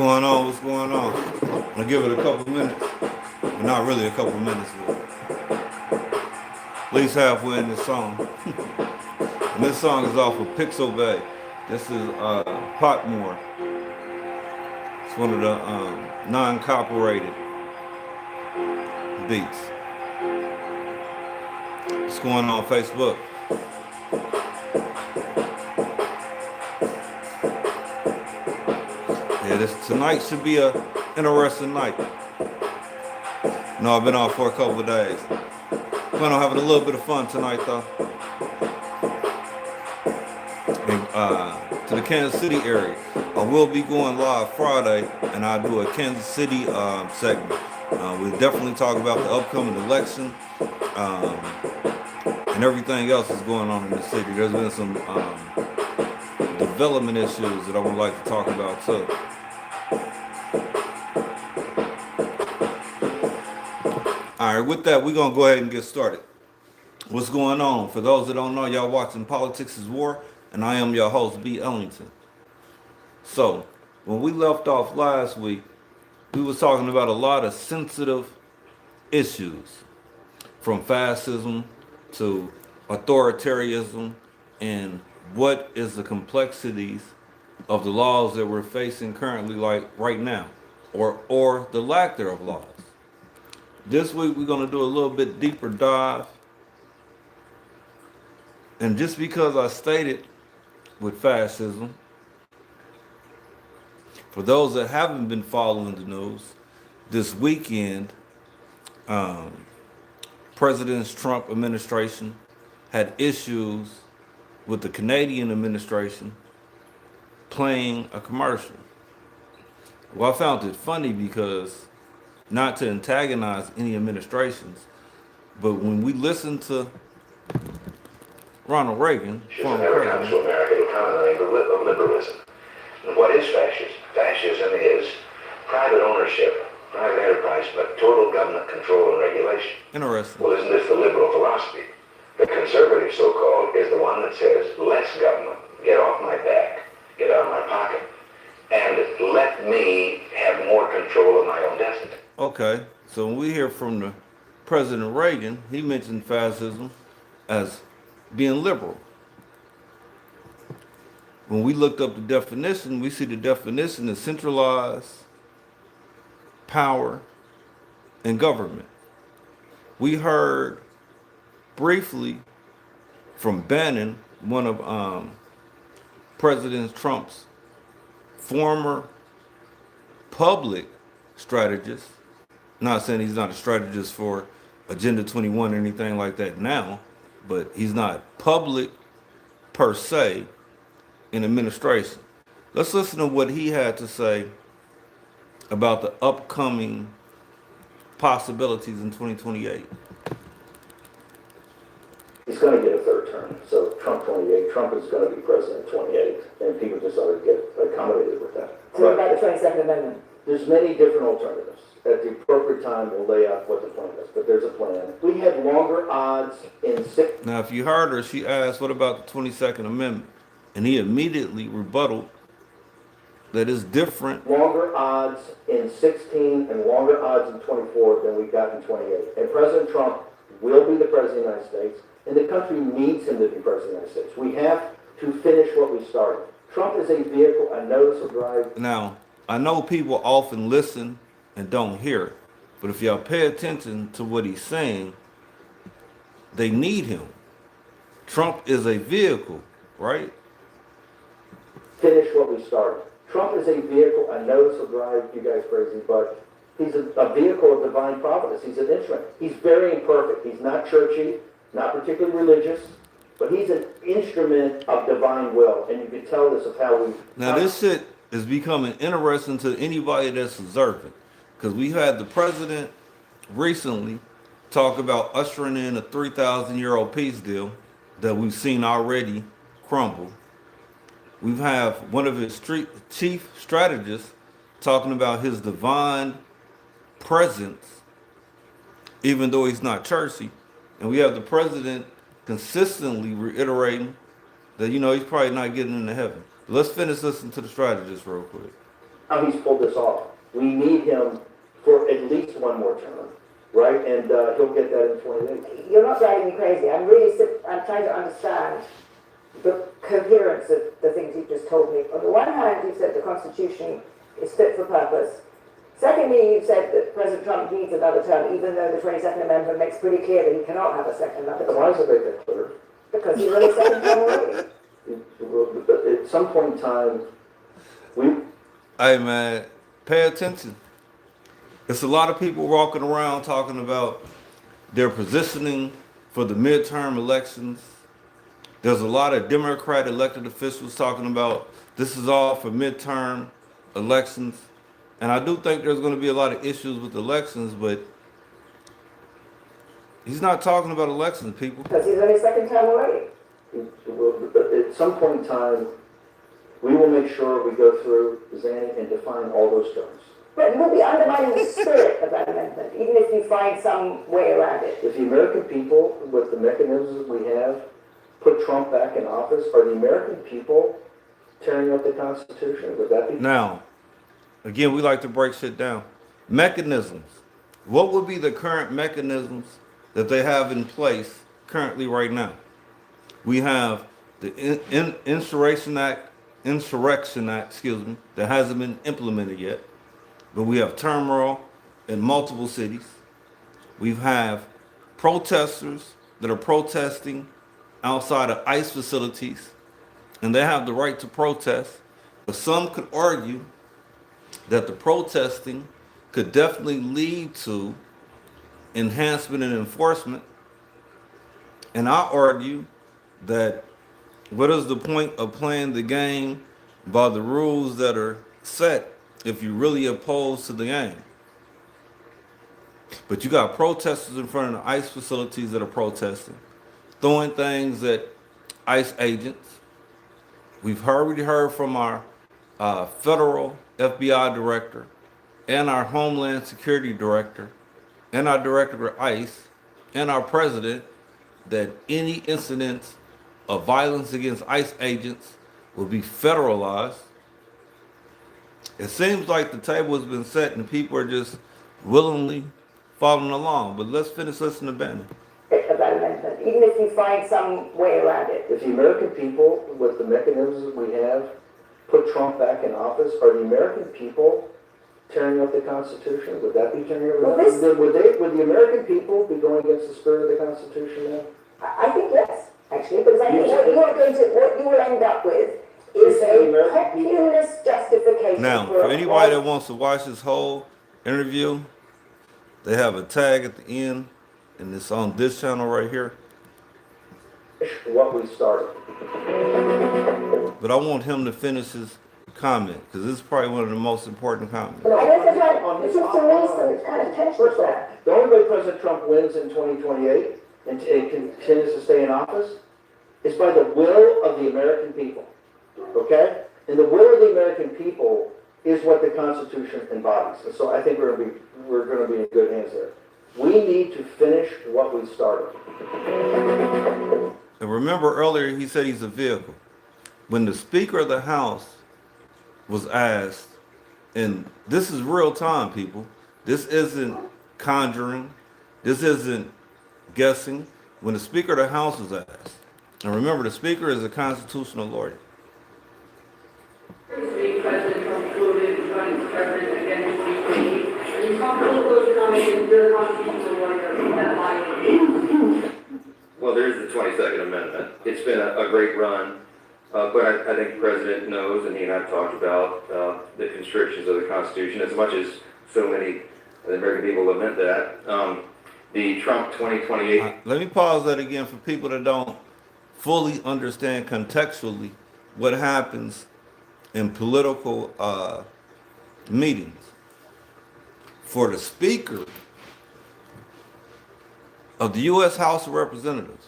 going on? What's going on? I'm gonna give it a couple minutes. Well, not really a couple minutes, but at least halfway in this song. And this song is off of Pixel Bay. This is Potmore. It's one of the non-copyrighted beats. What's going on Facebook? Yeah, this tonight should be a interesting night. No, I've been off for a couple of days. Plan on having a little bit of fun tonight, though. And, to the Kansas City area. I will be going live Friday, and I'll do a Kansas City segment. We'll definitely talk about the upcoming election um, and everything else that's going on in the city. There's been some development issues that I would like to talk about, too. All right, with that, we're going to go ahead and get started. What's going on? For those that don't know, y'all watching Politics is War, and I am your host, B. Ellington. So, when we left off last week, we was talking about a lot of sensitive issues, from fascism to authoritarianism, and what is the complexities of the laws that we're facing currently, like right now, or the lack thereof laws. This week we're going to do a little bit deeper dive. And just because I stated with fascism, for those that haven't been following the news, this weekend, President Trump administration had issues with the Canadian administration playing a commercial. Well, I found it funny because, not to antagonize any administrations, but when we listen to Ronald Reagan, former America comes to president, America to commonly of liberalism. And what is fascism? Fascism is private ownership, private enterprise, but total government control and regulation. interesting. Well, isn't this the liberal philosophy? The conservative, so-called, is the one that says, less government, get off my back, get out of my pocket, and let me have more control of my own destiny. Okay, so when we hear from the President Reagan, he mentioned fascism as being liberal. When we looked up the definition, we see the definition is centralized power and government. We heard briefly from Bannon, one of President Trump's former public strategist. Not saying he's not a strategist for Agenda 21 or anything like that now, but he's not public per se in administration. Let's listen to what he had to say about the upcoming possibilities in 2028. He's going to get a third term. So Trump 28, Trump is going to be president 28, and people just ought to get accommodated with that. So what about the 22nd Amendment? There's many different alternatives. At the appropriate time, we'll lay out what the plan is, but there's a plan. We have longer odds in six. Now, if you heard her, she asked, what about the 22nd Amendment? And he immediately rebutted that it's different. Longer odds in 16 and longer odds in 24 than we got in 28. And President Trump will be the president of the United States, and the country needs him to be president of the United States. We have to finish what we started. Trump is a vehicle, a notice of drive. Now, I know people often listen and don't hear it, but if y'all pay attention to what he's saying, they need him. Trump is a vehicle, right? Finish what we started. Trump is a vehicle, a notice of drive, you guys crazy, but he's a vehicle of divine providence. He's an instrument. He's very imperfect. He's not churchy, not particularly religious, but he's an instrument of divine will. And you can tell this of how we... Now, this shit is becoming interesting to anybody that's observant, because we had the president recently talk about ushering in a 3,000-year-old peace deal that we've seen already crumble. We have one of his chief strategists talking about his divine presence, even though he's not churchy. And we have the president consistently reiterating that, he's probably not getting into heaven. Let's finish listening to the strategist real quick. how he's pulled this off. We need him for at least one more term, right? And he'll get that in 28. You're not driving me crazy. I'm trying to understand the coherence of the things you've just told me. On the one hand, you said the Constitution is fit for purpose. Secondly, you said that President Trump needs another term, even though the 22nd Amendment makes pretty clear that he cannot have another term. Why does it make that clear? Because he's on his second term already. At some point in time, Hey man, pay attention. It's a lot of people walking around talking about their positioning for the midterm elections. There's a lot of Democrat elected officials talking about this is all for midterm elections. And I do think there's going to be a lot of issues with elections, but he's not talking about elections, people. Because he's on his second term already. at some point in time, we will make sure we go through Zanny and define all those terms. But we'll be undermining the spirit of that amendment, even if you find some way around it. If the American people, with the mechanisms we have, put Trump back in office, are the American people tearing up the Constitution? Would that be? Now, again, we like to break shit down. Mechanisms. What would be the current mechanisms that they have in place currently right now? We have the Insurrection Act, that hasn't been implemented yet. But we have turmoil in multiple cities. We have protesters that are protesting outside of ICE facilities, and they have the right to protest. But some could argue that the protesting could definitely lead to enhancement and enforcement. And I argue that what is the point of playing the game by the rules that are set if you're really opposed to the game? But you got protesters in front of the ICE facilities that are protesting, throwing things at ICE agents. We've already heard from our federal FBI director and our Homeland Security director and our director of ICE and our president that any incidents of violence against ICE agents will be federalized. It seems like the table has been set and people are just willingly following along. But let's finish listening to Bannon. Of that amendment, even if you find some way around it. If the American people, with the mechanisms we have, put Trump back in office, are the American people tearing up the Constitution? Would that be tearing up? Would the American people be going against the spirit of the Constitution now? I think yes, actually, because I think what you will end up with is a populist justification. Now, for anybody that wants to watch this whole interview, they have a tag at the end, and it's on this channel right here. What we started. But I want him to finish his comment, because this is probably one of the most important comments. I guess that's right. This is the reason it's kind of tension there. The only way President Trump wins in 2028 and continues to stay in office is by the will of the American people. Okay? And the will of the American people is what the Constitution embodies. And so I think we're going to be in good hands there. We need to finish what we started. And remember earlier he said he's a vehicle. When the Speaker of the House was asked, and this is real time, people. This isn't conjuring. This isn't guessing. When the Speaker of the House was asked, and remember the Speaker is a constitutional lawyer. President Trump quoted running for president against the and he's comfortable with those comments and your constitutional lawyer that line. Well, there is the 22nd Amendment. It's been a great run, but I think the President knows, and he and I have talked about the constrictions of the Constitution, as much as so many of the American people lament that. The Trump 2028... Let me pause that again for people that don't fully understand contextually what happens in political meetings. For the Speaker of the U.S. House of Representatives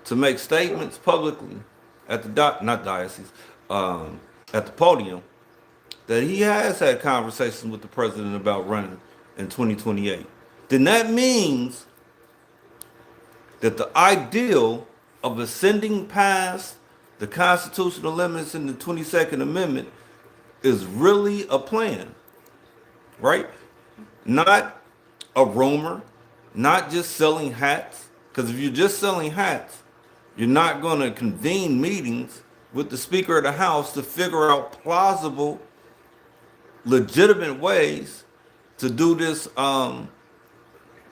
to make statements publicly at the at the podium that he has had conversations with the president about running in 2028, then that means that the ideal of ascending past the constitutional limits in the 22nd Amendment is really a plan, right? Not a rumor, not just selling hats. Because if you're just selling hats, you're not going to convene meetings with the Speaker of the House to figure out plausible, legitimate ways to do this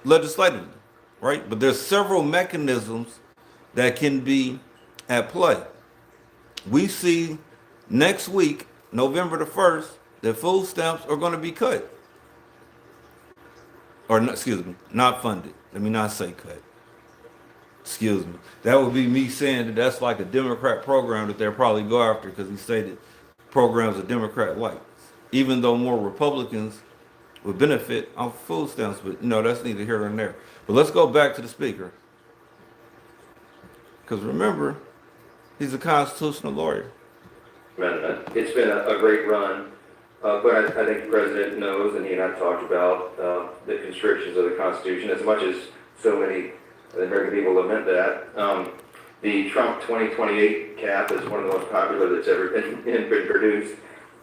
legislatively, right? But there's several mechanisms that can be at play. We see next week, November the 1st, that food stamps are going to be cut. Or, excuse me, not funded. Let me not say cut. Excuse me. That would be me saying that that's like a Democrat program that they'll probably go after because he stated programs are Democrat like. Even though more Republicans would benefit off food stamps, but that's neither here nor there. But let's go back to the speaker. Because remember, he's a constitutional lawyer. Amendment. It's been a great run, but I think the president knows, and he and I have talked about the constrictions of the Constitution, as much as so many American people lament that. The Trump 2028 cap is one of the most popular that's ever been produced,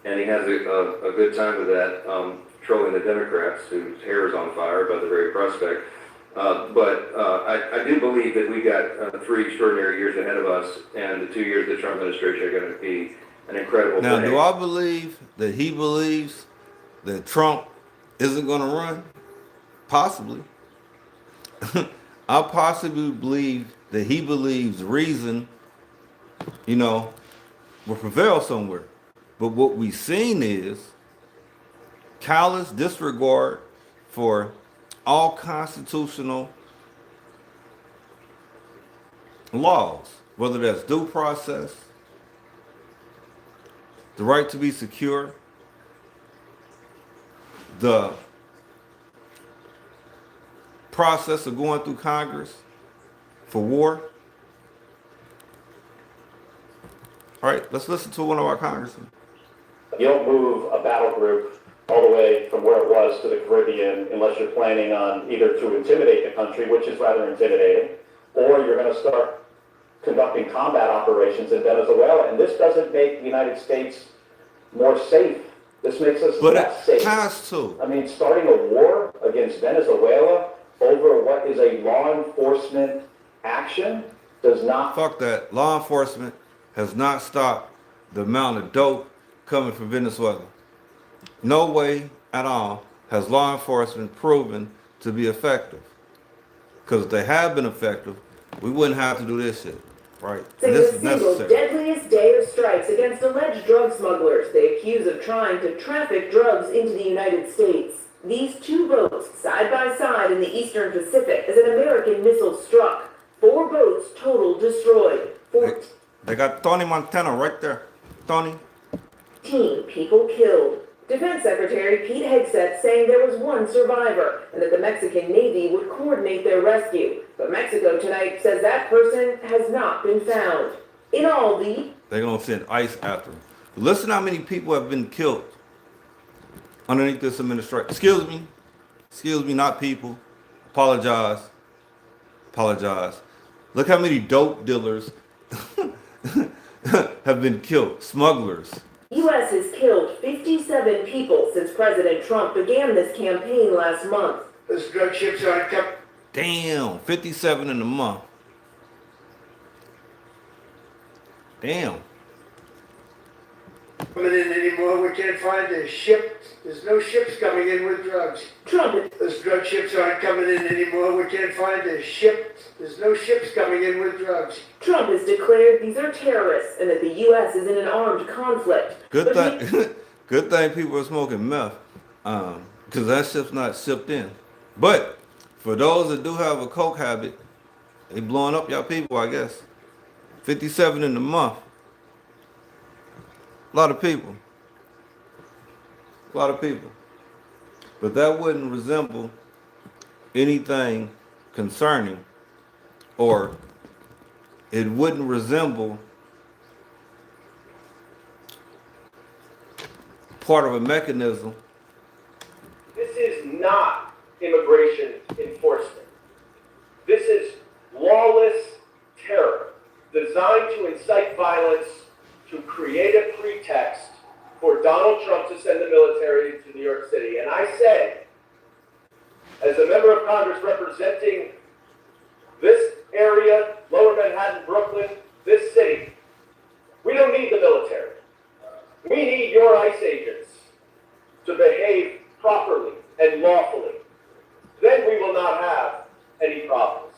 and he has a good time with that, trolling the Democrats, whose hair is on fire by the very prospect. But I do believe that we got 3 extraordinary years ahead of us, and the 2 years of the Trump administration are going to be an incredible Now, thing. do I believe that he believes that Trump isn't going to run? Possibly. I possibly believe that he believes reason, will prevail somewhere. But what we've seen is callous disregard for all constitutional laws, whether that's due process, the right to be secure, the process of going through Congress for war. All right, let's listen to one of our congressmen. You don't move a battle group all the way from where it was to the Caribbean unless you're planning on either to intimidate the country, which is rather intimidating, or you're going to start conducting combat operations in Venezuela. And this doesn't make the United States more safe. This makes us less safe. But it has to. I mean, starting a war against Venezuela over what is a law enforcement action does not... Fuck that. Law enforcement has not stopped the amount of dope coming from Venezuela. No way at all has law enforcement proven to be effective. Because if they have been effective, we wouldn't have to do this shit, right? And this is The single necessary. deadliest day of strikes against alleged drug smugglers they accuse of trying to traffic drugs into the United States. These 2 boats, side by side in the eastern Pacific, as an American missile struck. 4 boats total destroyed. They got Tony Montana right there. Tony. 14 people killed. Defense Secretary Pete Hegseth saying there was 1 survivor and that the Mexican Navy would coordinate their rescue. But Mexico tonight says that person has not been found. In all, they're going to send ICE after him. Listen how many people have been killed underneath this administration. Excuse me, not people. Apologize. Look how many dope dealers have been killed. Smugglers. U.S. has killed 57 people since President Trump began this campaign last month. Those drug ships aren't coming. Damn, 57 in a month. Damn. Coming in anymore. We can't find a ship. There's no ships coming in with drugs. Trump. Those drug ships aren't coming in anymore. We can't find a ship. There's no ships coming in with drugs. Trump has declared these are terrorists and that the U.S. is in an armed conflict. Good thing people are smoking meth, because that shit's not shipped in. But for those that do have a coke habit, they blowing up y'all people, I guess. 57 in a month. A lot of people. But that wouldn't resemble anything concerning, or it wouldn't resemble part of a mechanism. This is not immigration enforcement. This is lawless terror designed to incite violence, to create a pretext for Donald Trump to send the military to New York City. And I said, as a member of Congress representing this area, Lower Manhattan, Brooklyn, this city, we don't need the military. We need your ICE agents to behave properly and lawfully. Then we will not have any problems.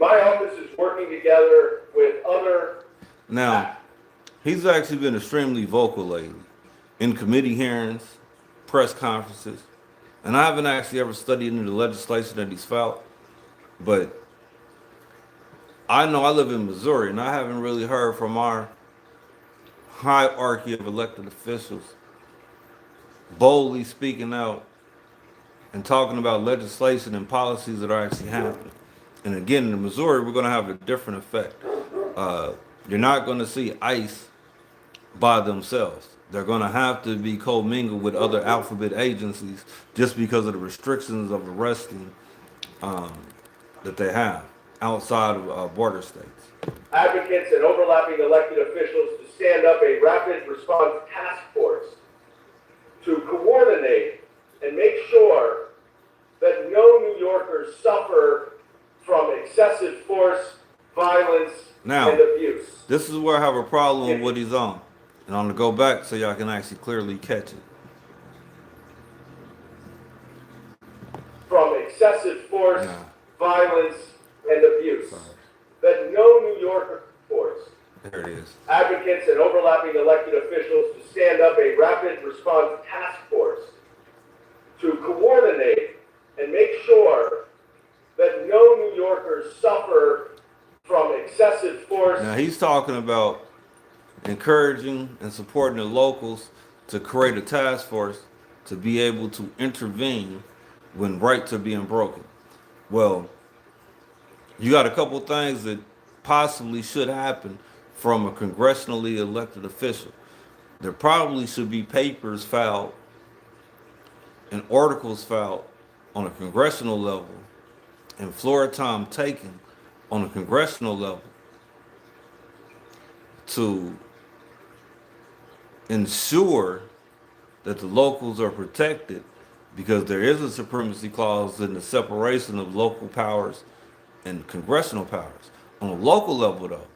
My office is working together with other. Now, he's actually been extremely vocal lately in committee hearings, press conferences, and I haven't actually ever studied into the legislation that he's filed, but I know I live in Missouri, and I haven't really heard from our hierarchy of elected officials boldly speaking out and talking about legislation and policies that are actually happening. And again, in Missouri, we're going to have a different effect. You're not going to see ICE by themselves. They're going to have to be commingled with other alphabet agencies just because of the restrictions of arresting that they have outside of border states. Advocates and overlapping elected officials to stand up a rapid response task force to coordinate and make sure that no New Yorkers suffer from excessive force, violence, Now, and abuse. this is where I have a problem with what he's on. And I'm going to go back so y'all can actually clearly catch it. From excessive force, Yeah. violence, and abuse. That no New Yorker force. There it is. Advocates and overlapping elected officials to stand up a rapid response task force to coordinate and make sure that no New Yorkers suffer from excessive force. Now, he's talking about encouraging and supporting the locals to create a task force to be able to intervene when rights are being broken. Well, you got a couple things that possibly should happen from a congressionally elected official. There probably should be papers filed and articles filed on a congressional level and floor time taken on a congressional level to ensure that the locals are protected, because there is a supremacy clause in the separation of local powers and congressional powers. On a local level, though,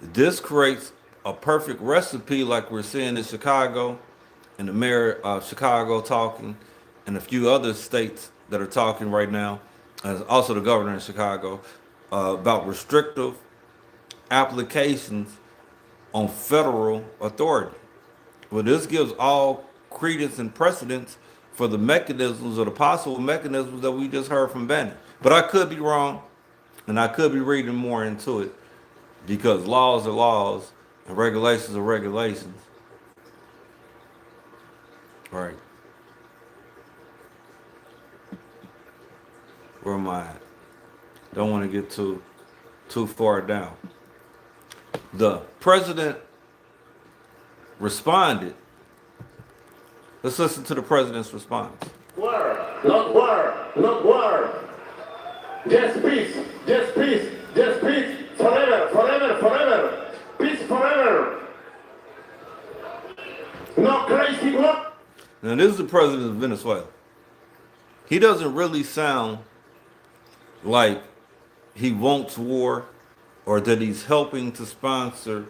this creates a perfect recipe like we're seeing in Chicago, and the mayor of Chicago talking, and a few other states that are talking right now, and also the governor in Chicago, about restrictive applications on federal authority. Well, this gives all credence and precedence for the mechanisms or the possible mechanisms that we just heard from Bannon. But I could be wrong, and I could be reading more into it, because laws are laws and regulations are regulations. Right. Where am I at? Don't want to get too far down. The president responded. Let's listen to the president's response. War, not war, not war. Just peace, just peace, just peace. Forever, forever, forever. Peace forever. No crazy war. Now, this is the president of Venezuela. He doesn't really sound like he wants war or that he's helping to sponsor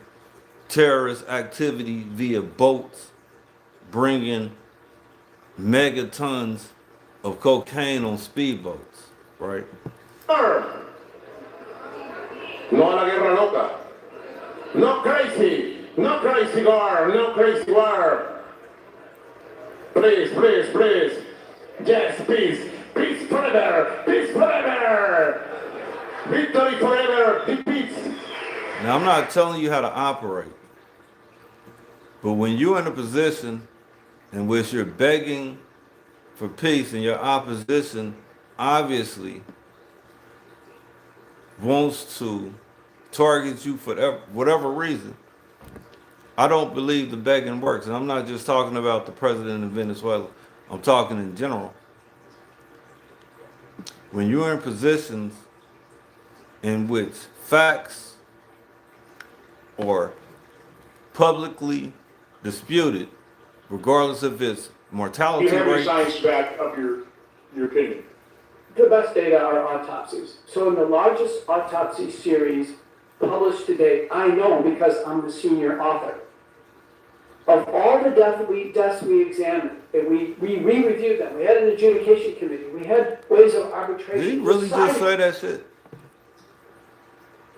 terrorist activity via boats bringing megatons of cocaine on speedboats, right? No a la guerra loca. No crazy war, no crazy war. Please, please, please. Yes, peace. Peace forever. Peace forever. Victory forever. Peace. Now, I'm not telling you how to operate, but when you're in a position in which you're begging for peace and your opposition obviously wants to target you for whatever reason, I don't believe the begging works. And I'm not just talking about the president of Venezuela. I'm talking in general. When you're in positions in which facts are publicly disputed regardless of its mortality You have your rate. science to back up your opinion. The best data are autopsies. So in the largest autopsy series published to date, I know because I'm the senior author. Of all the deaths we examined, and we re-reviewed them. We had an adjudication committee. We had ways of arbitration. Did he really just deciding- say that shit?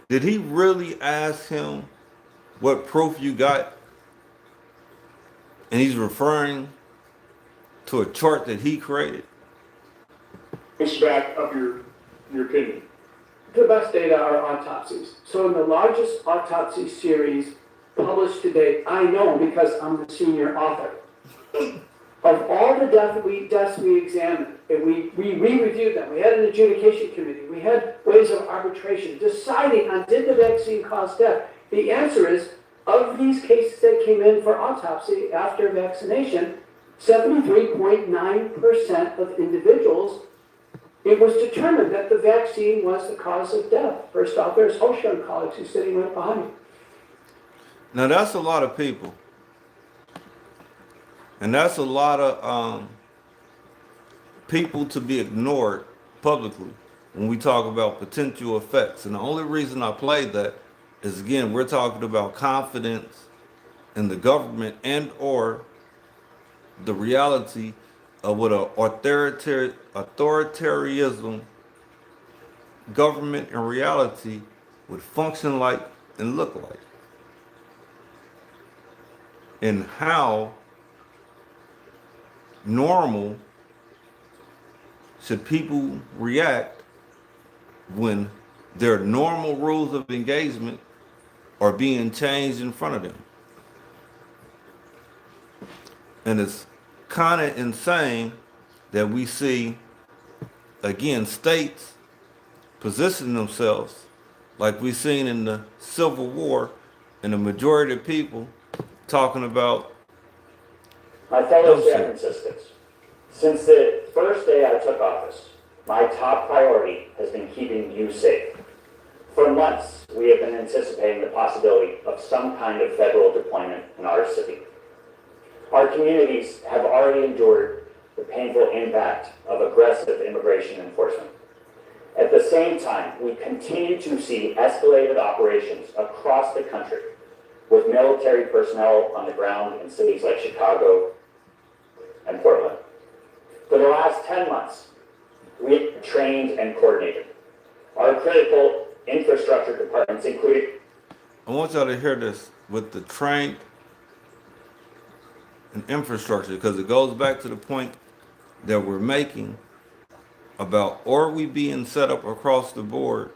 Did he really ask him what proof you got? And he's referring to a chart that he created. Science to back up your opinion. The best data are autopsies. So in the largest autopsy series published to date, I know because I'm the senior author. Of all the deaths we examined, and we re-reviewed them. We had an adjudication committee. We had ways of arbitration, deciding on did the vaccine cause death. The answer is, of these cases that came in for autopsy after vaccination, 73.9% of individuals, it was determined that the vaccine was the cause of death. First off, there's Hosha and colleagues who's sitting right behind me. Now that's a lot of people. And that's a lot of people to be ignored publicly when we talk about potential effects. And the only reason I played that is, again, we're talking about confidence in the government and or the reality of what an authoritarianism government in reality would function like and look like. And how normal should people react when their normal rules of engagement are being changed in front of them. And it's kind of insane that we see, again, states position themselves like we seen in the Civil War, and the majority of people talking about My fellow Don't San say. Franciscans, since the first day I took office, my top priority has been keeping you safe. For months, we have been anticipating the possibility of some kind of federal deployment in our city. Our communities have already endured the painful impact of aggressive immigration enforcement. At the same time, we continue to see escalated operations across the country with military personnel on the ground in cities like Chicago and Portland. For the last 10 months, we trained and coordinated. Our critical infrastructure departments included. I want y'all to hear this with the train and infrastructure, because it goes back to the point that we're making about, are we being set up across the board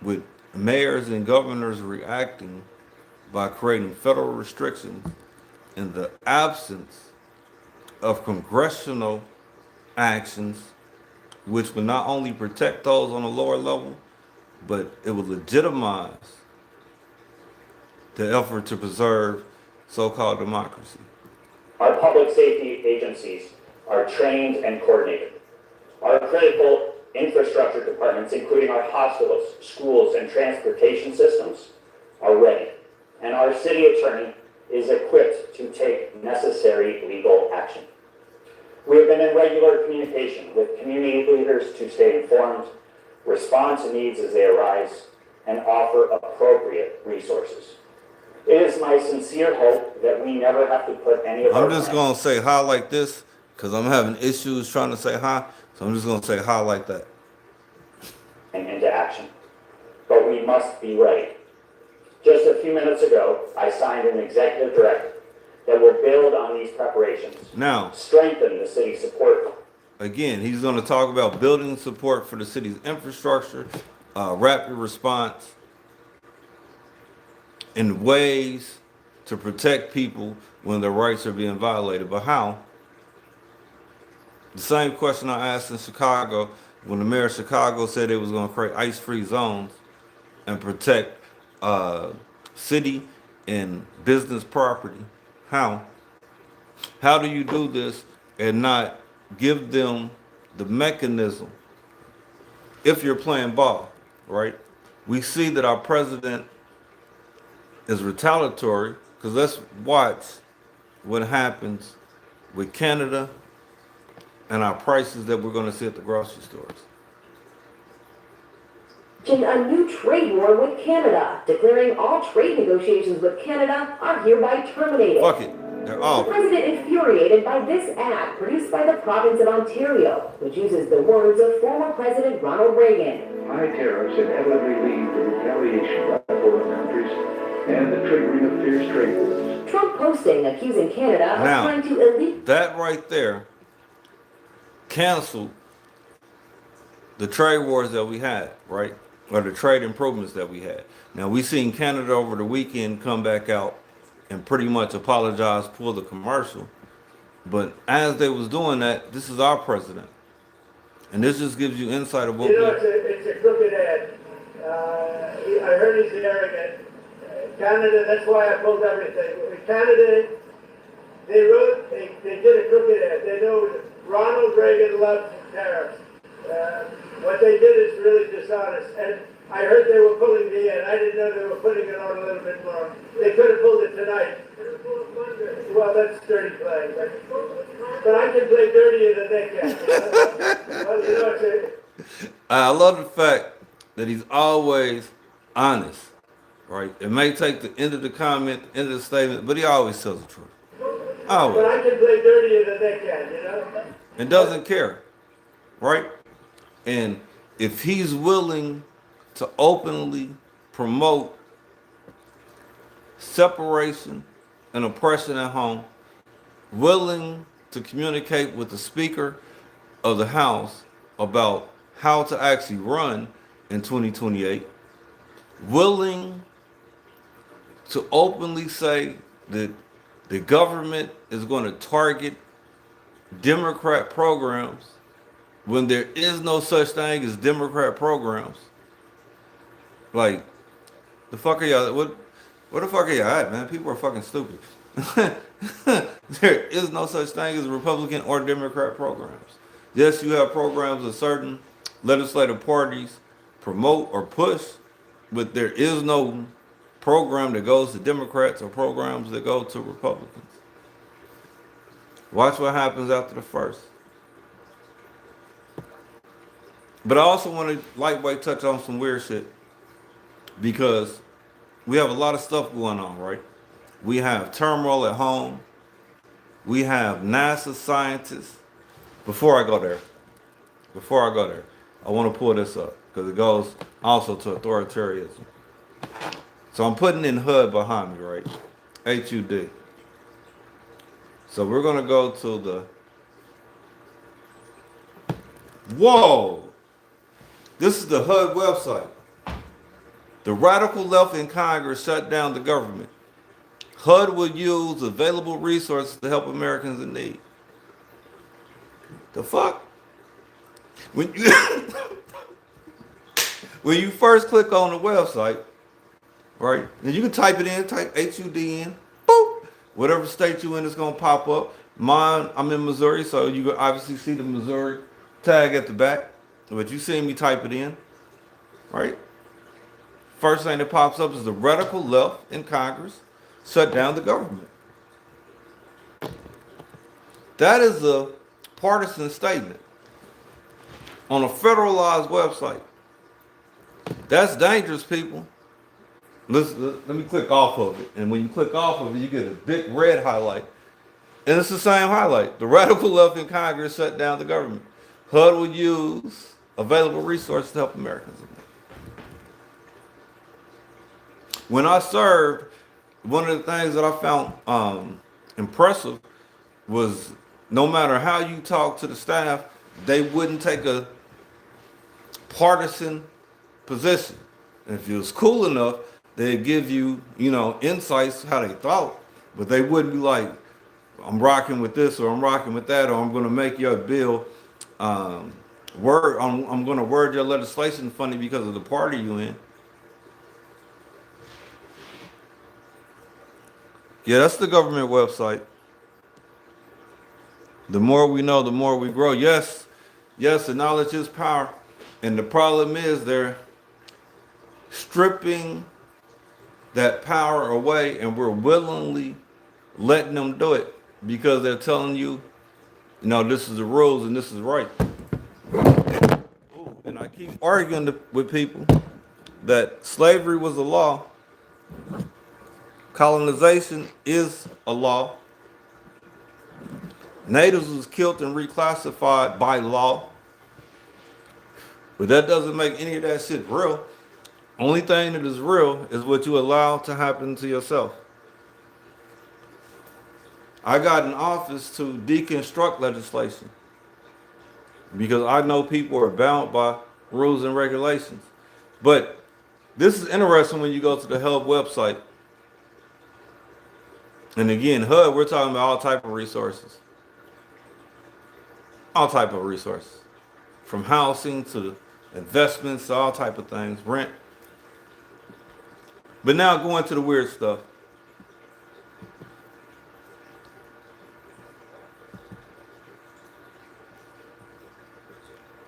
with mayors and governors reacting by creating federal restrictions in the absence of congressional actions, which would not only protect those on a lower level, but it would legitimize the effort to preserve so-called democracy. Our public safety agencies are trained and coordinated. Our critical infrastructure departments, including our hospitals, schools, and transportation systems, are ready. And our city attorney is equipped to take necessary legal action. We have been in regular communication with community leaders to stay informed, respond to needs as they arise, and offer appropriate resources. It is my sincere hope that we never have to put any of our I'm just plans gonna say hi like this because I'm having issues trying to say hi, so I'm just gonna say hi like that. into action. But we must be ready. Just a few minutes ago, I signed an executive directive that will build on these preparations, Now, strengthen the city's support. again, he's gonna talk about building support for the city's infrastructure, rapid response, in ways to protect people when their rights are being violated. But how? The same question I asked in Chicago when the mayor of Chicago said it was going to create ice-free zones and protect city and business property. How? How do you do this and not give them the mechanism if you're playing ball, right? We see that our president is retaliatory, because let's watch what happens with Canada and our prices that we're going to see at the grocery stores. A new trade war with Canada, declaring all trade negotiations with Canada are hereby terminated. Fuck it. They're The off. president infuriated by this ad produced by the province of Ontario, which uses the words of former President Ronald Reagan. High tariffs inevitably lead to retaliation by foreign countries and the triggering of fierce trade wars. Trump posting accusing Canada of Now, trying to elite. that right there canceled the trade wars that we had, right? Or the trade improvements that we had. Now, we seen Canada over the weekend come back out and pretty much apologize for the commercial. But as they was doing that, this is our president. And this just gives you insight of what You know, it's a crooked ad. I heard he's arrogant. Canada, that's why I pulled everything. Canada, they did a crooked ad. They know Ronald Reagan loved tariffs. What they did is really dishonest. And I heard they were pulling the ad. I didn't know they were putting it on a little bit more. They could have pulled it tonight. Well, that's dirty play. But I can play dirtier than they can. Well, you know, I love the fact that he's always honest, right? It may take the end of the comment, end of the statement, but he always tells the truth. Always. but I can play dirtier than they can, you know? And doesn't care, right? And if he's willing to openly promote separation and oppression at home, willing to communicate with the Speaker of the House about how to actually run in 2028, willing to openly say that the government is going to target Democrat programs when there is no such thing as Democrat programs. Like, the fuck are y'all, what the fuck are y'all at, man? People are fucking stupid. There is no such thing as Republican or Democrat programs. Yes, you have programs that certain legislative parties promote or push, but there is no program that goes to Democrats or programs that go to Republicans. Watch what happens after the first. But I also want to lightweight touch on some weird shit, because we have a lot of stuff going on, right? We have turmoil at home. We have NASA scientists. Before I go there, I want to pull this up because it goes also to authoritarianism. So I'm putting in HUD behind me, right? HUD. So we're going to go to the... Whoa! This is the HUD website. The radical left in Congress shut down the government. HUD will use available resources to help Americans in need. The fuck? When you when you first click on the website, right? And you can type it in, type HUD in, boop. Whatever state you in, it's gonna pop up. Mine, I'm in Missouri, so you can obviously see the Missouri tag at the back. But you see me type it in, right? First thing that pops up is the radical left in Congress shut down the government. That is a partisan statement on a federalized website. That's dangerous, people. Let me click off of it. And when you click off of it, you get a big red highlight. And it's the same highlight. The radical left in Congress shut down the government. HUD will use available resources to help Americans. When I served, one of the things that I found impressive was no matter how you talk to the staff, they wouldn't take a partisan position. And if it was cool enough, they'd give you, insights how they thought, but they wouldn't be like, I'm rocking with this or I'm rocking with that, or I'm going to make your bill I'm going to word your legislation funny because of the party you in. Yeah, that's the government website. The more we know, the more we grow. Yes, the knowledge is power. And the problem is they're stripping that power away, and we're willingly letting them do it because they're telling you, this is the rules and this is right. Ooh, and I keep arguing with people that slavery was a law, colonization is a law, natives was killed and reclassified by law, but that doesn't make any of that shit real. Only thing that is real is what you allow to happen to yourself. I got in office to deconstruct legislation because I know people are bound by rules and regulations. But this is interesting when you go to the HUD website. And again, HUD, we're talking about all type of resources. All type of resources. From housing to investments, all type of things, rent. But now going to the weird stuff.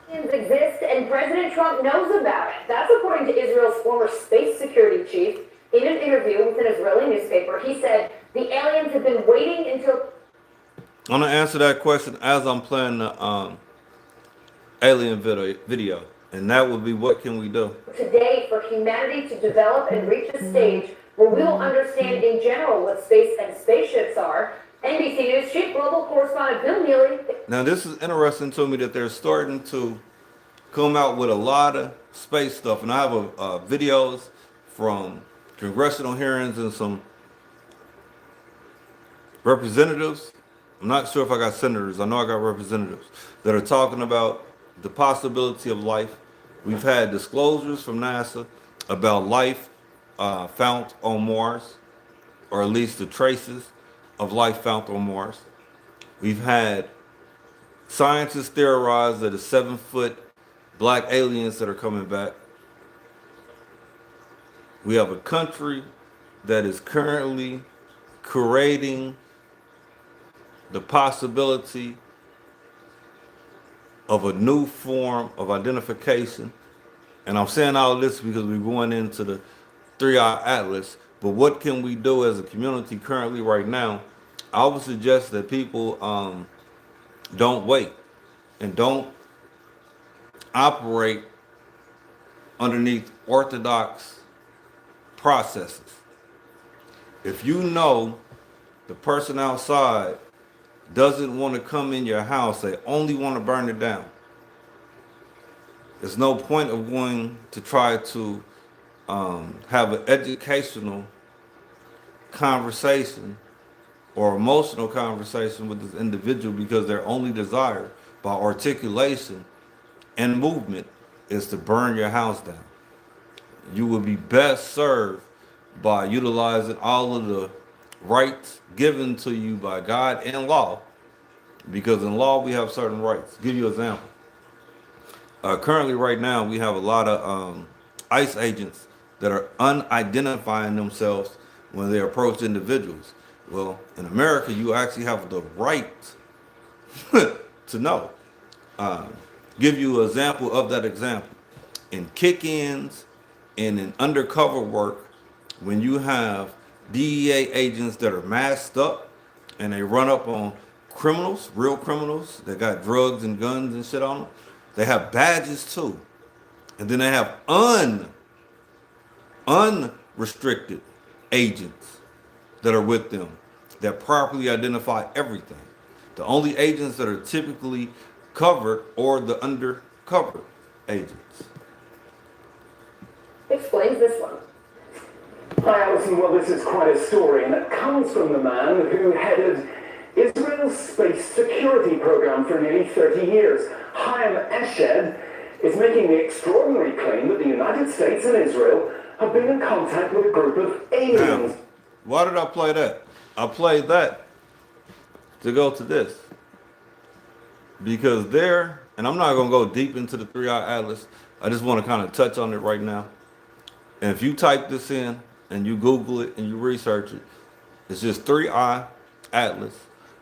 Exist and President Trump knows about it. That's according to Israel's former space security chief. In an interview with an Israeli newspaper, he said the aliens have been waiting until... I'm going to answer that question as I'm playing the alien video. And that would be, what can we do? Today for humanity to develop and reach a stage where we will understand in general what space and spaceships are. NBC News chief global correspondent Bill Neely. Now, this is interesting to me that they're starting to come out with a lot of space stuff. And I have videos from congressional hearings and some representatives. I'm not sure if I got senators. I know I got representatives that are talking about the possibility of life. We've had disclosures from NASA about life found on Mars, or at least the traces of life found on Mars. We've had scientists theorize that it's 7-foot black aliens that are coming back. We have a country that is currently creating the possibility of a new form of identification. And I'm saying all of this because we're going into the 3-Eye Atlas. But what can we do as a community currently right now? I would suggest that people don't wait and don't operate underneath orthodox processes. If you know the person outside doesn't want to come in your house, they only want to burn it down, there's no point of going to try to have an educational conversation or emotional conversation with this individual, because their only desire by articulation and movement is to burn your house down. You will be best served by utilizing all of the rights given to you by God and law, because in law we have certain rights. Give you an example. Currently right now we have a lot of ICE agents that are unidentifying themselves when they approach individuals. Well, in America, you actually have the right to know. Give you an example of that example. In kick-ins and in undercover work, when you have DEA agents that are masked up and they run up on criminals, real criminals that got drugs and guns and shit on them, they have badges too. And then they have unrestricted agents that are with them that properly identify everything. The only agents that are typically covered are the undercover agents. Explains this one. Hi Alison, well this is quite a story, and it comes from the man who headed Israel's space security program for nearly 30 years. Chaim Eshed is making the extraordinary claim that the United States and Israel have been in contact with a group of aliens. Now, why did I play that? I played that to go to this. Because there, and I'm not going to go deep into the 3-Eye Atlas. I just want to kind of touch on it right now. And if you type this in and you Google it and you research it, it's just 3-Eye Atlas.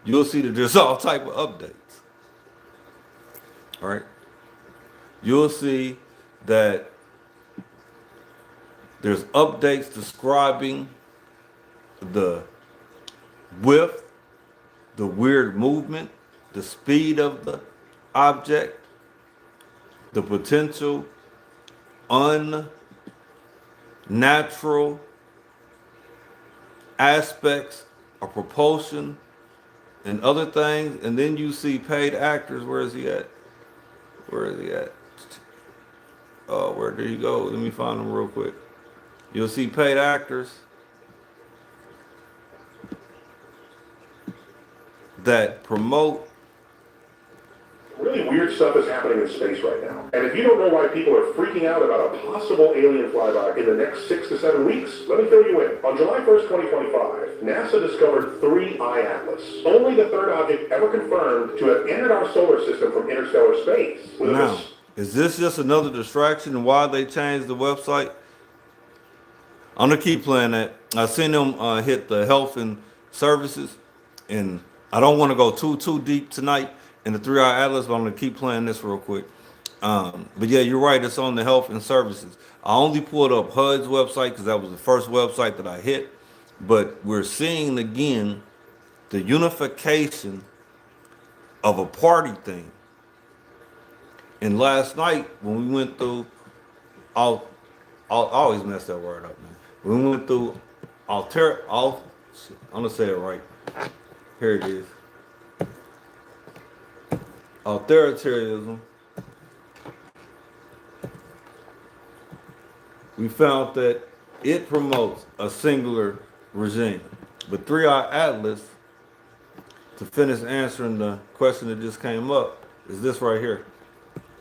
You'll see that there's all type of updates. All right. You'll see that there's updates describing the width, the weird movement, the speed of the object, the potential unnatural aspects of propulsion and other things. And then you see paid actors. Where is he at? Where is he at? Oh, where did he go? Let me find him real quick. You'll see paid actors that promote. Really weird stuff is happening in space right now. And if you don't know why people are freaking out about a possible alien flyby in the next 6 to 7 weeks, let me fill you in. On July 1st, 2025, NASA discovered 3I Atlas, only the third object ever confirmed to have entered our solar system from interstellar space. Now, is this just another distraction and why they changed the website? I'm gonna keep playing that. I seen them hit the health and services, and I don't want to go too deep tonight in the 3I Atlas, but I'm gonna keep playing this real quick. But yeah, you're right. It's on the health and services. I only pulled up HUD's website because that was the first website that I hit. But we're seeing again the unification of a party thing. And last night when we went through, I'll always mess that word up, man. When we went through I'm gonna say it right. Here it is. Authoritarianism. We found that it promotes a singular regime. But 3I Atlas, to finish answering the question that just came up, is this right here.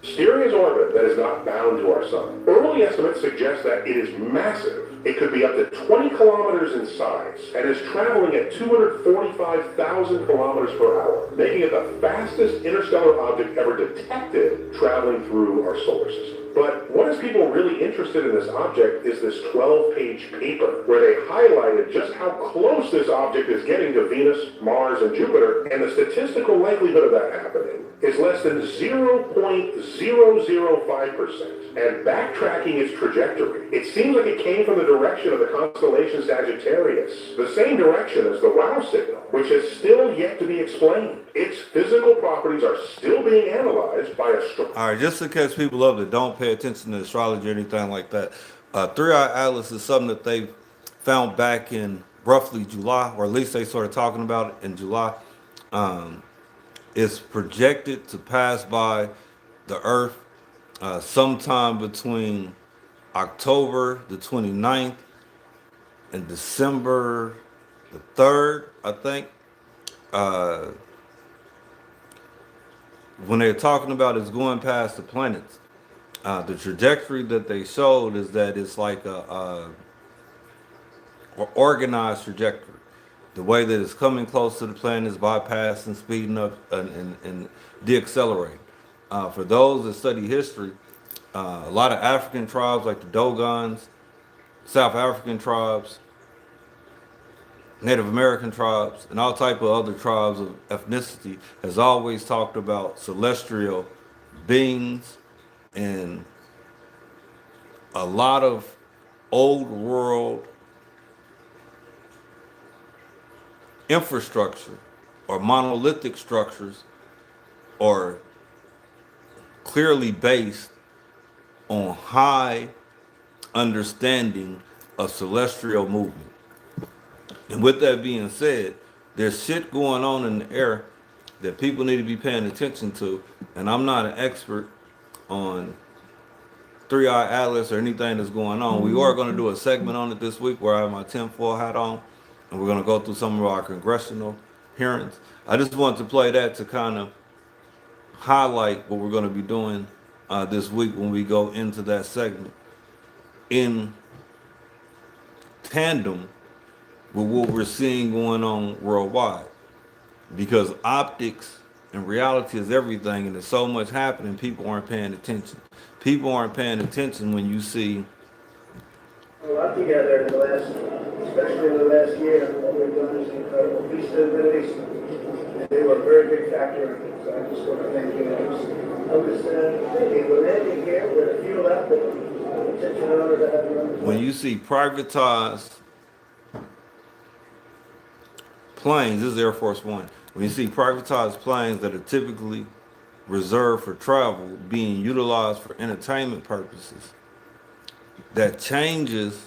Steering its orbit that is not bound to our sun. Early estimates suggest that it is massive. It could be up to 20 kilometers in size and is traveling at 245,000 kilometers per hour, making it the fastest interstellar object ever detected traveling through our solar system. But what is people really interested in this object is this 12-page paper where they highlighted just how close this object is getting to Venus, Mars, and Jupiter, and the statistical likelihood of that happening is less than 0.005%. And backtracking its trajectory, it seems like it came from the direction of the constellation Sagittarius, the same direction as the WOW signal, which has still yet to be explained. Its physical properties are still being analyzed by astronomers. All right, just in case people love that don't pay attention to astrology or anything like that, 3I Atlas is something that they found back in roughly July, or at least they started talking about it in July. It's projected to pass by the Earth sometime between October the 29th and December the 3rd, I think. When they're talking about it's going past the planets, the trajectory that they showed is that it's like a organized trajectory. The way that it's coming close to the planet is bypassing, speeding up, and deaccelerating. For those that study history, a lot of African tribes like the Dogons, South African tribes, Native American tribes, and all type of other tribes of ethnicity has always talked about celestial beings and a lot of old world infrastructure or monolithic structures are clearly based on high understanding of celestial movement. And with that being said, there's shit going on in the air that people need to be paying attention to. And I'm not an expert on 3I Atlas or anything that's going on. We are going to do a segment on it this week where I have my tinfoil hat on, and we're going to go through some of our congressional hearings. I just want to play that to kind of highlight what we're going to be doing this week when we go into that segment in tandem with what we're seeing going on worldwide, because optics and reality is everything, and there's so much happening. People aren't paying attention. People aren't paying attention when you see A lot together in the last, especially in the last year. What we've done is incredible. Peace to the Middle East. And they were a very big factor. So I just want to thank you. I was thinking, we're landing here with a few left, but it's such an honor to have you on the when you see privatized planes. This is Air Force One. When you see privatized planes that are typically reserved for travel being utilized for entertainment purposes, that changes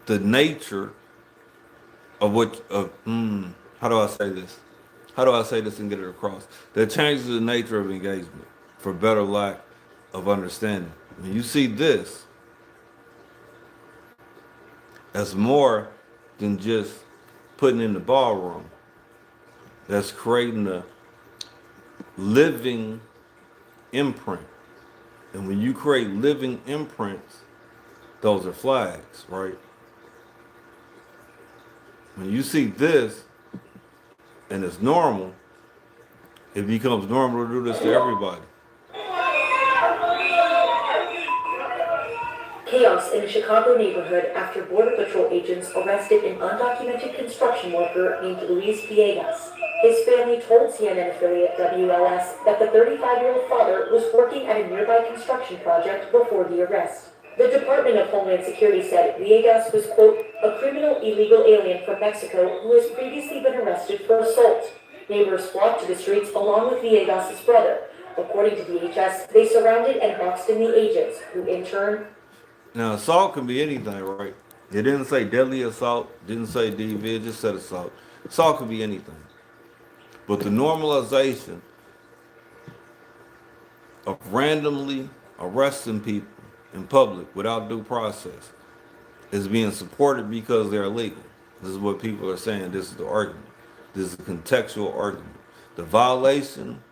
the nature of how do I say this? How do I say this and get it across? That changes the nature of engagement for better lack of understanding. When you see this as more than just putting in the ballroom, that's creating a living imprint. And when you create living imprints, those are flags, right? When you see this and it's normal, it becomes normal to do this to everybody. Chaos in a Chicago neighborhood after Border Patrol agents arrested an undocumented construction worker named Luis Villegas. His family told CNN affiliate WLS that the 35-year-old father was working at a nearby construction project before the arrest. The Department of Homeland Security said Villegas was, quote, a criminal illegal alien from Mexico who has previously been arrested for assault. Neighbors flocked to the streets along with Villegas' brother. According to DHS, they surrounded and boxed in the agents, who in turn... Now, assault can be anything, right? It didn't say deadly assault, didn't say DV, it just said assault. Assault can be anything. But the normalization of randomly arresting people in public without due process is being supported because they're illegal. This is what people are saying. This is the argument. This is a contextual argument. The violation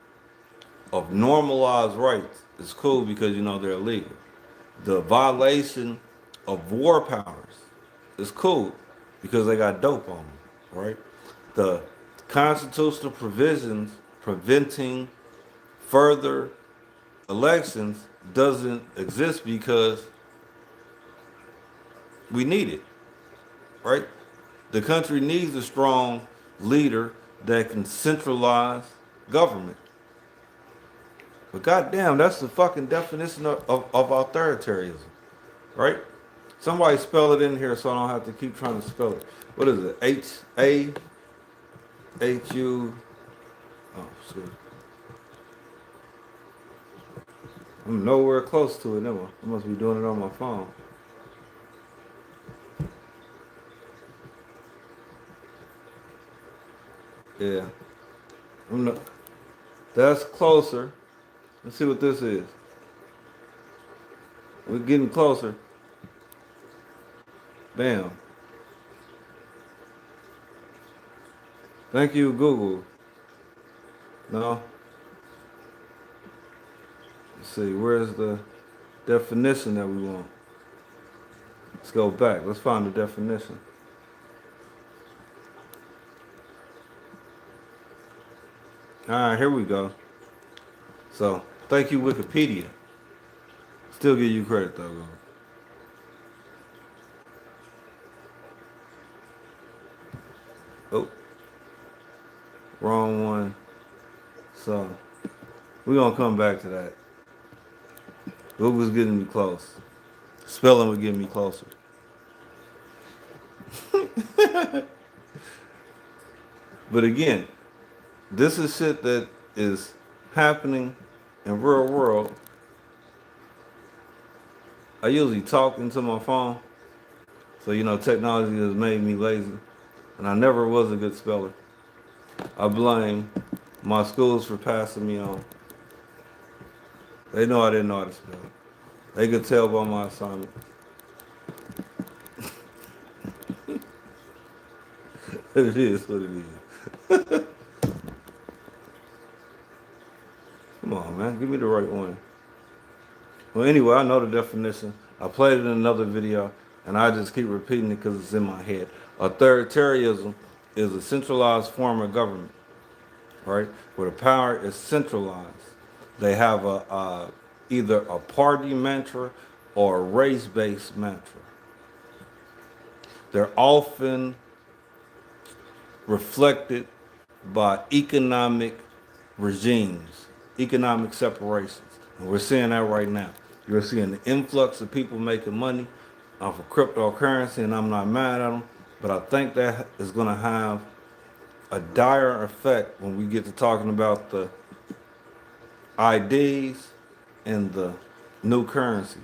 of normalized rights is cool because you know they're illegal. The violation of war powers is cool because they got dope on them, right? The constitutional provisions preventing further elections doesn't exist because we need it, right? The country needs a strong leader that can centralize government. But goddamn, that's the fucking definition of authoritarianism, right? Somebody spell it in here so I don't have to keep trying to spell it. What is it? H-A-H-U. Oh, shit. I'm nowhere close to it, never. I must be doing it on my phone. Yeah. That's closer. Let's see what this is. We're getting closer. Bam. Thank you, Google. No. Let's see, where's the definition that we want? Let's go back. Let's find the definition. All right, here we go. So, thank you, Wikipedia. Still give you credit, though, bro. Oh. Wrong one. So, we're going to come back to that. What was getting me close? Spelling was getting me closer. But again, this is shit that is happening in real world. I usually talk into my phone. So, you know, technology has made me lazy. And I never was a good speller. I blame my schools for passing me on. They know I didn't know how to spell. They could tell by my assignment. It is what it is. Come on, man. Give me the right one. Well, anyway, I know the definition. I played it in another video, and I just keep repeating it because it's in my head. Authoritarianism is a centralized form of government, right? Where the power is centralized. They have either a party mantra or a race-based mantra. They're often reflected by economic regimes, economic separations. And we're seeing that right now. You're seeing the influx of people making money off of cryptocurrency, and I'm not mad at them, but I think that is going to have a dire effect when we get to talking about the IDs and the new currency.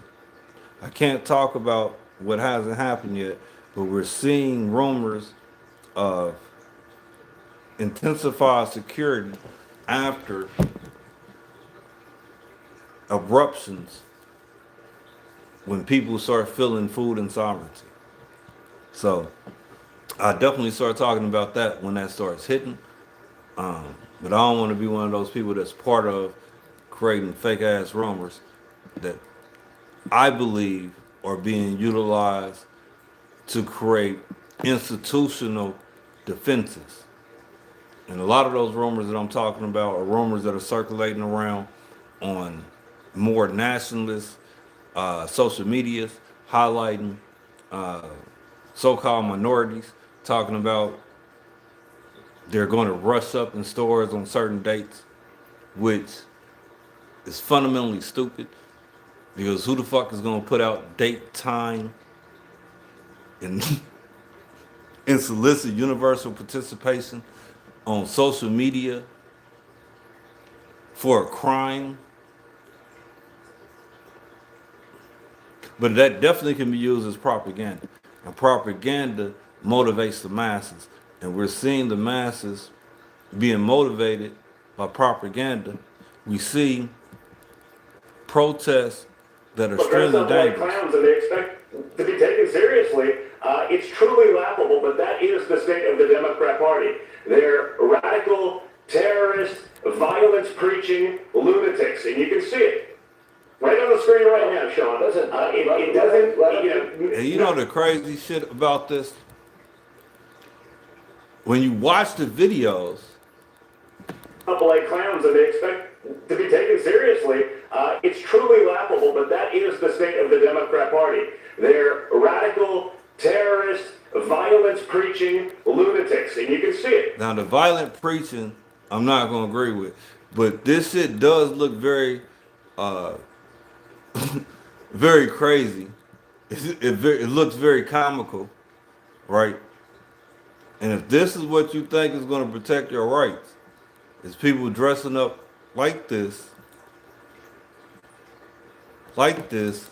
I can't talk about what hasn't happened yet, but we're seeing rumors of intensified security after eruptions when people start feeling food and sovereignty. So I definitely start talking about that when that starts hitting. But I don't want to be one of those people that's part of creating fake ass rumors that I believe are being utilized to create institutional defenses. And a lot of those rumors that I'm talking about are rumors that are circulating around on more nationalist social medias, highlighting uh, so-called minorities, talking about they're going to rush up in stores on certain dates, which is fundamentally stupid because who the fuck is going to put out date, time, and and solicit universal participation on social media for a crime? But that definitely can be used as propaganda. And propaganda motivates the masses. And we're seeing the masses being motivated by propaganda. We see protests that are Well, dress extremely up like dangerous. clowns and they expect to be taken seriously. It's truly laughable, but that is the state of the Democrat Party. They're radical, terrorist, violence preaching lunatics, and you can see it right on the screen right now, Sean. It doesn't, And you know the crazy shit about this? When you watch the videos, up like clowns and they expect to be taken seriously. It's truly laughable, but that is the state of the Democrat Party. They're radical, terrorist, violence preaching lunatics, and you can see it. now the violent preaching, I'm not gonna agree with, but this shit does look very, uh, very crazy. It looks very comical, right? And if this is what you think is gonna protect your rights, is people dressing up like this, like this,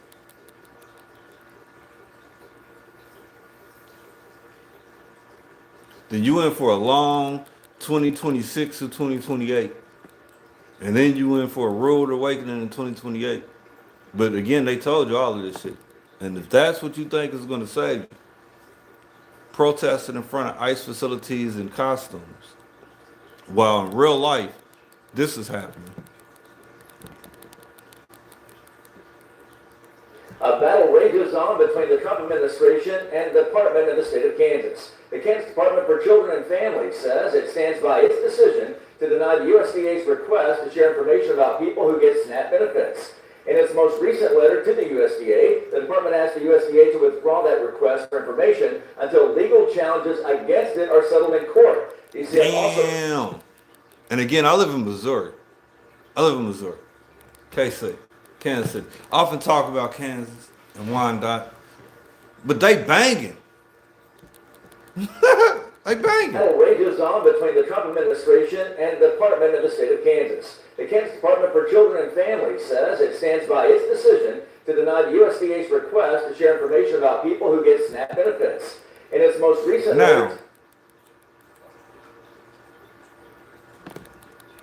then you in for a long 2026 to 2028. And then you in for a rude awakening in 2028. But again, they told you all of this shit. And if that's what you think is going to save you, protesting in front of ICE facilities in costumes, while in real life, this is happening. A battle rages on between the Trump administration and the Department of the state of Kansas. The Kansas Department for Children and Families says it stands by its decision to deny the USDA's request to share information about people who get SNAP benefits. In its most recent letter to the USDA, the department asked the USDA to withdraw that request for information until legal challenges against it are settled in court. Damn. And again, I live in Missouri. KC, Kansas City. I often talk about Kansas and Wyandotte, but they banging. They banging. Battle rages on between the Trump administration and the Department of the state of Kansas. The Kansas Department for Children and Families says it stands by its decision to deny the USDA's request to share information about people who get SNAP benefits. In its most recent Now,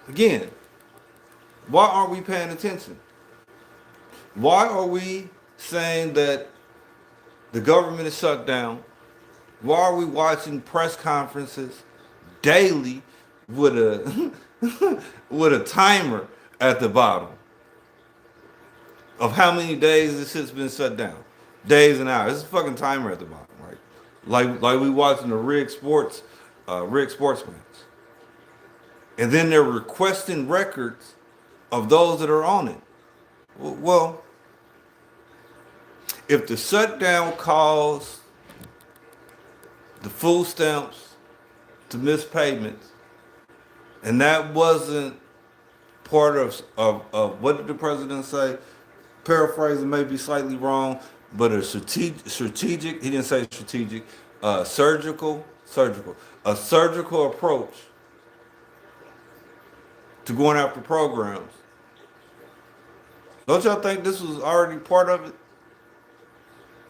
again, why aren't we paying attention? Why are we saying that the government is shut down? Why are we watching press conferences daily with a with a timer at the bottom of how many days this shit's been shut down? Days and hours. There's a fucking timer at the bottom, right? Like we watching the Rig Sports match. And then they're requesting records of those that are on it. Well, if the shutdown caused the food stamps to miss payments, and that wasn't part of what did the president say? Paraphrasing may be slightly wrong, but a strategic, he didn't say strategic, surgical a surgical approach to going after programs. Don't y'all think this was already part of it?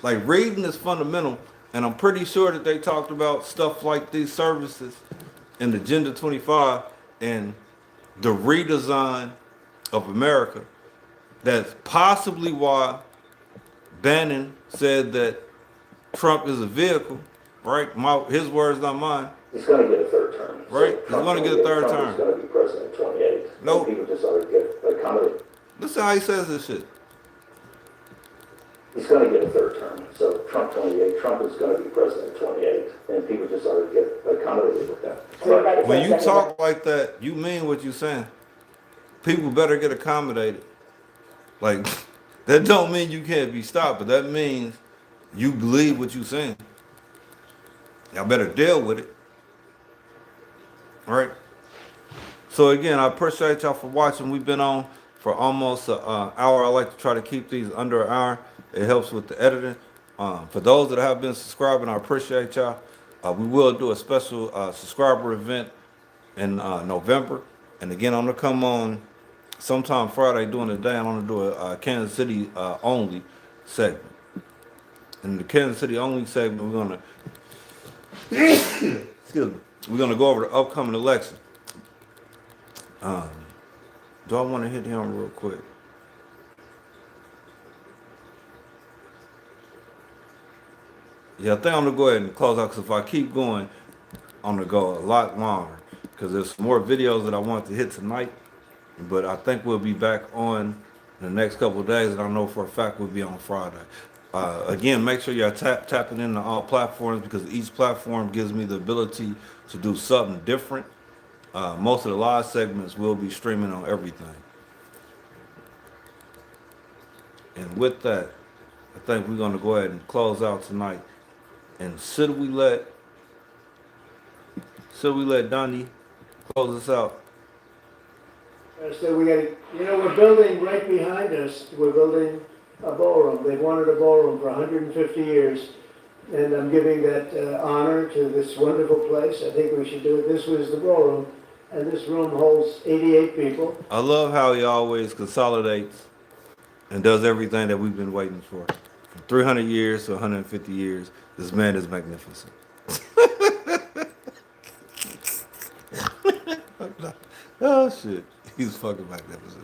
Like reading is fundamental, and I'm pretty sure that they talked about stuff like these services in Agenda 25 and the redesign of America. That's possibly why Bannon said that Trump is a vehicle, right? His words, not mine. He's going to get a third term. Right? He's going to get a third Trump term. is going to be president in 28. Nope. People just ought to get accommodated. Listen how he says this shit. He's going to get a third term. So Trump 28. Trump is going to be president in 28. And people just ought to get accommodated with that. Right. When you talk like that, you mean what you're saying. People better get accommodated. Like, that don't mean you can't be stopped, but that means you believe what you're saying. Y'all better deal with it. All right? So again, I appreciate y'all for watching. We've been on for almost an hour. I like to try to keep these under an hour. It helps with the editing. For those that have been subscribing, I appreciate y'all. We will do a special subscriber event in November. And again, I'm going to come on sometime Friday during the day. I'm going to do a Kansas City only segment. In the Kansas City only segment, we're going to, excuse me, we're going to go over the upcoming election. Do I want to hit him real quick? Yeah, I think I'm going to go ahead and close out, because if I keep going, I'm going to go a lot longer, because there's more videos that I want to hit tonight. But I think we'll be back on in the next couple of days, and I know for a fact we'll be on Friday. Again, make sure you're tapping into all platforms, because each platform gives me the ability to do something different. Most of the live segments will be streaming on everything. And with that, I think we're going to go ahead and close out tonight. And should we let Donnie close us out? So we got to, we're building right behind us, we're building a ballroom. They've wanted a ballroom for 150 years. And I'm giving that honor to this wonderful place. I think we should do it. This was the ballroom. And this room holds 88 people. I love how he always consolidates and does everything that we've been waiting for. From 300 years to 150 years, this man is magnificent. Oh, shit. He's fucking magnificent.